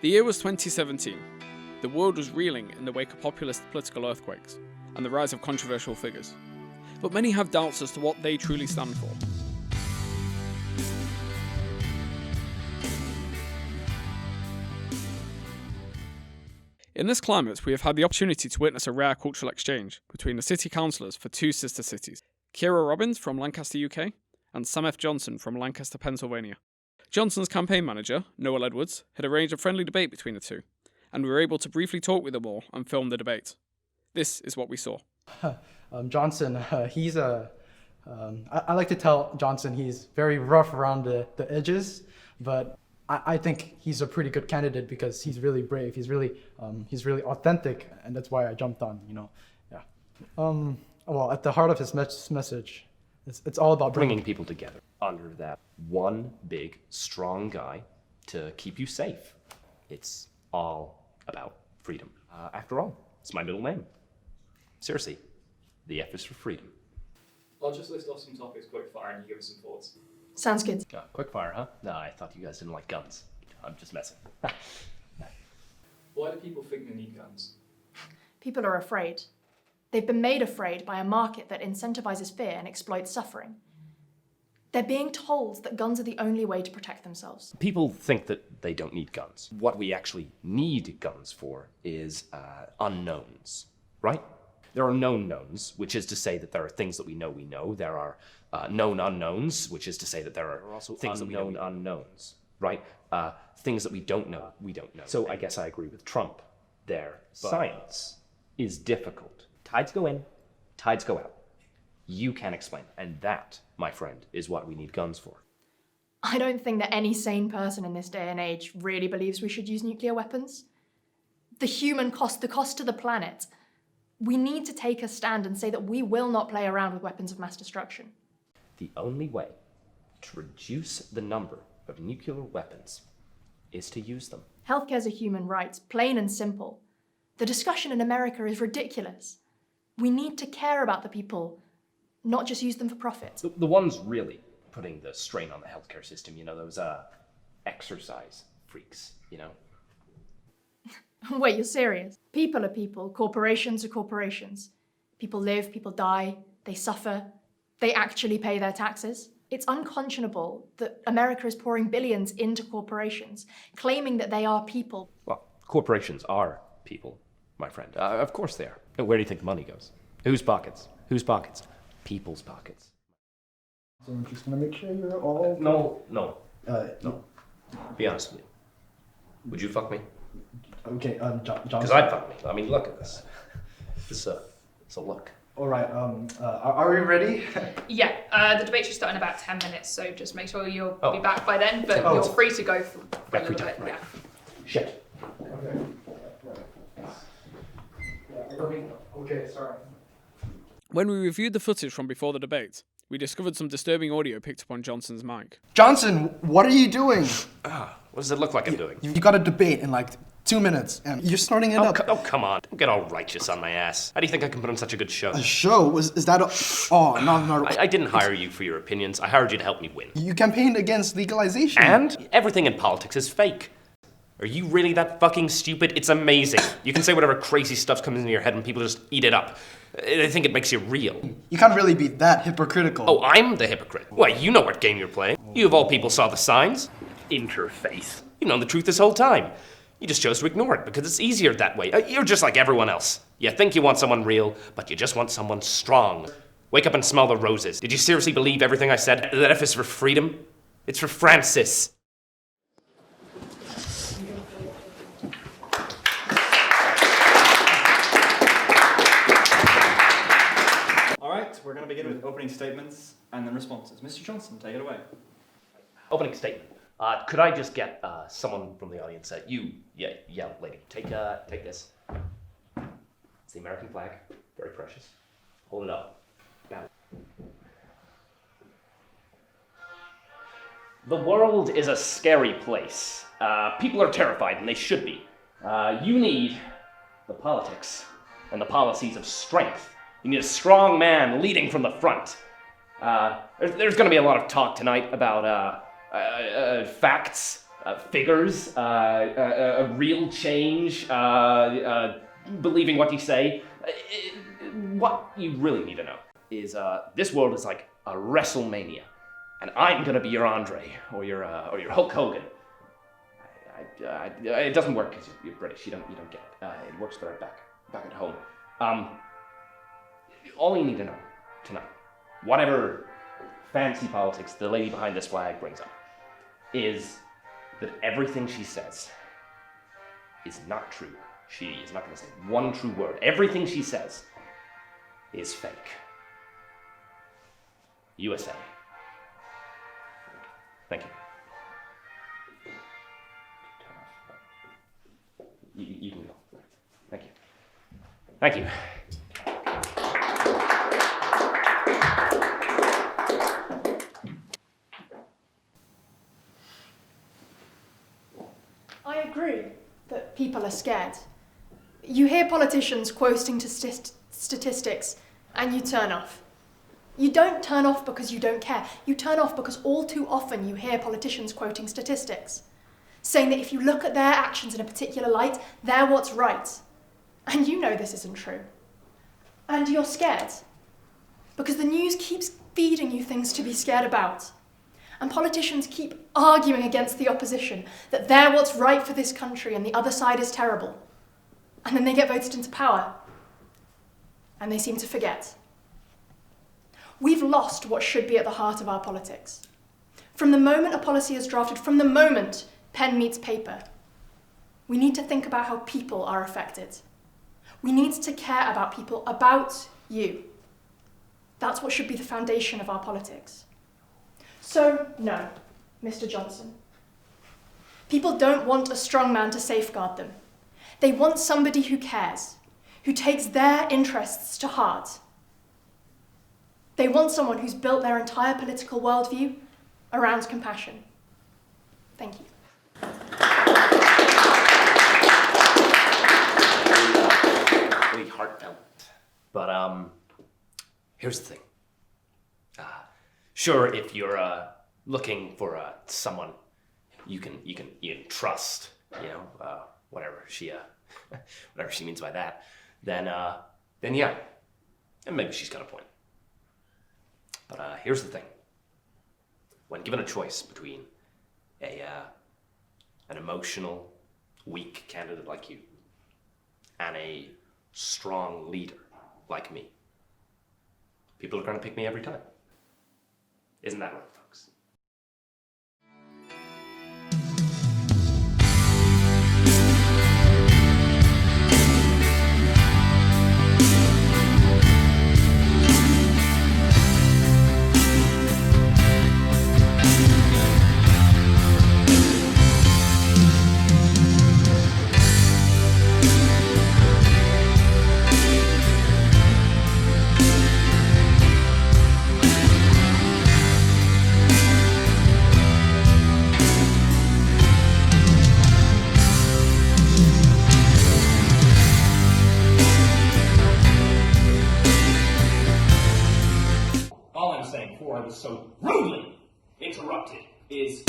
The year was 2017. The world was reeling in the wake of populist political earthquakes and the rise of controversial figures. But many have doubts as to what they truly stand for. In this climate, we have had the opportunity to witness a rare cultural exchange between the city councillors for two sister cities, Kira Robbins from Lancaster, UK, and Sam F. Johnson from Lancaster, Pennsylvania. Johnson's campaign manager, Noel Edwards, had arranged a friendly debate between the two, and we were able to briefly talk with them all and film the debate. This is what we saw. Johnson, he's a... I like to tell Johnson he's very rough around the edges, but I think he's a pretty good candidate because he's really brave. He's really authentic, and that's why I jumped on. Yeah. Well, at the heart of his message, it's all about bringing people together under that one big, strong guy to keep you safe. It's all about freedom. After all, it's my middle name. Seriously, the F is for freedom. I'll just list off some topics quick fire and you give us some thoughts. Sounds good. Quick fire, huh? No, I thought you guys didn't like guns. I'm just messing. Why do people think they need guns? People are afraid. They've been made afraid by a market that incentivizes fear and exploits suffering. They're being told that guns are the only way to protect themselves. People think that they don't need guns. What we actually need guns for is unknowns, right? There are known knowns, which is to say that there are things that we know. There are known unknowns, which is to say that there are also things unknown that we know unknowns, right? Things that we don't know. So I guess I agree with Trump there. But science is difficult. Tides go in, tides go out. You can't explain. And that, my friend, is what we need guns for. I don't think that any sane person in this day and age really believes we should use nuclear weapons. The cost to the planet. We need to take a stand and say that we will not play around with weapons of mass destruction. The only way to reduce the number of nuclear weapons is to use them. Healthcare is a human right, plain and simple. The discussion in America is ridiculous. We need to care about the people, not just use them for profit. The ones really putting the strain on the healthcare system, those exercise freaks, Wait, you're serious? People are people, corporations are corporations. People live, people die, they suffer, they actually pay their taxes. It's unconscionable that America is pouring billions into corporations, claiming that they are people. Well, corporations are people, my friend. Of course they are. Where do you think the money goes? Whose pockets? Whose pockets? People's pockets. So I'm just gonna make sure you're all... No. No. Be honest with me. Would you fuck me? Okay, Johnson. Because I'd fuck me. I mean, look at this. It's a look. All right, are we ready? Yeah, the debate should start in about 10 minutes, so just make sure you'll be back by then, but you're free to go for a little bit. Right. Yeah. Shit. Okay, sorry. When we reviewed the footage from before the debate, we discovered some disturbing audio picked up on Johnson's mic. Johnson, what are you doing? What does it look like I'm doing? You got a debate in like 2 minutes, and you're starting it up. Oh, come on. Don't get all righteous on my ass. How do you think I can put on such a good show? A show? Is that a... Oh, no. I didn't hire you for your opinions. I hired you to help me win. You campaigned against legalization. And everything in politics is fake. Are you really that fucking stupid? It's amazing. You can say whatever crazy stuff comes into your head and people just eat it up. They think it makes you real. You can't really be that hypocritical. Oh, I'm the hypocrite. Why, you know what game you're playing. You of all people saw the signs. Interface. You've known the truth this whole time. You just chose to ignore it because it's easier that way. You're just like everyone else. You think you want someone real, but you just want someone strong. Wake up and smell the roses. Did you seriously believe everything I said? That F is for freedom? It's for Francis. Alright, we're going to begin with opening statements and then responses. Mr. Johnson, take it away. Opening statement. Could I just get someone from the audience? Lady. Take this. It's the American flag. Very precious. Hold it up. Got it. The world is a scary place. People are terrified, and they should be. You need the politics and the policies of strength. You need a strong man leading from the front. There's going to be a lot of talk tonight about facts, figures, a real change, believing what you say. What you really need to know is this world is like a WrestleMania, and I'm gonna be your Andre or your Hulk Hogan. It doesn't work because you're British. You don't get it. It works better back at home. All you need to know tonight, whatever fancy politics the lady behind this flag brings up, is that everything she says is not true. She is not going to say one true word. Everything she says is fake. USA. Thank you. You can go. Thank you. Thank you. I agree that people are scared. You hear politicians quoting to statistics and you turn off. You don't turn off because you don't care. You turn off because all too often you hear politicians quoting statistics, saying that if you look at their actions in a particular light, they're what's right. And you know this isn't true. And you're scared because the news keeps feeding you things to be scared about. And politicians keep arguing against the opposition that they're what's right for this country and the other side is terrible. And then they get voted into power. And they seem to forget. We've lost what should be at the heart of our politics. From the moment a policy is drafted, from the moment pen meets paper, we need to think about how people are affected. We need to care about people, about you. That's what should be the foundation of our politics. So, no, Mr. Johnson. People don't want a strong man to safeguard them. They want somebody who cares, who takes their interests to heart. They want someone who's built their entire political worldview around compassion. Thank you. Really heartfelt. But here's the thing. Sure, if you're looking for someone you can trust, whatever she means by that, then yeah, and maybe she's got a point. But here's the thing. When given a choice between an emotional, weak candidate like you and a strong leader like me, people are going to pick me every time. Isn't that right, folks? All I'm saying before I was so rudely interrupted is